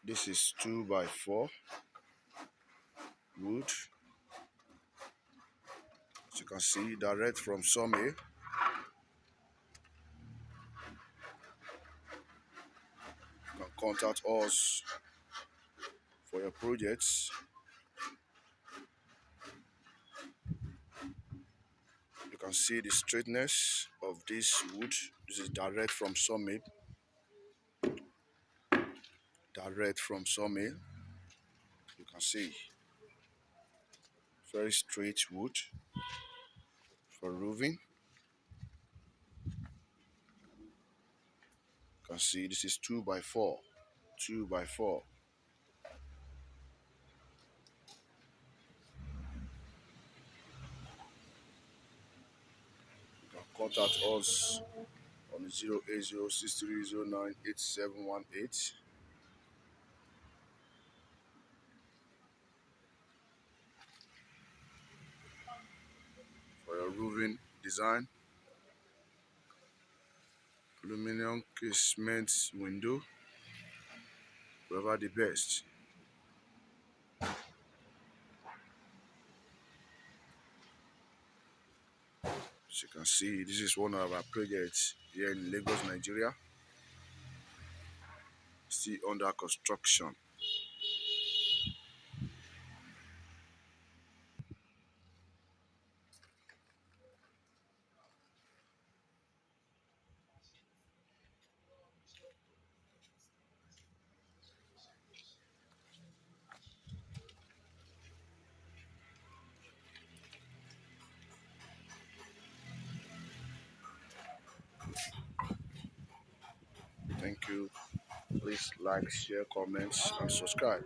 This is 2x4 wood. As you can see, direct from SAWMILL. You can contact us for your projects. You can see the straightness of this wood. This is direct from SAWMILL. Direct from SAWMILL. You can see very straight wood for roofing. You can see this is 2x4. 2x4. You can contact us on 08063098718 for your roofing design. Aluminum casement window, whoever the best. As you can see, this is one of our projects here in Lagos, Nigeria. Still under construction. Thank you. Please like, share, comments, and subscribe.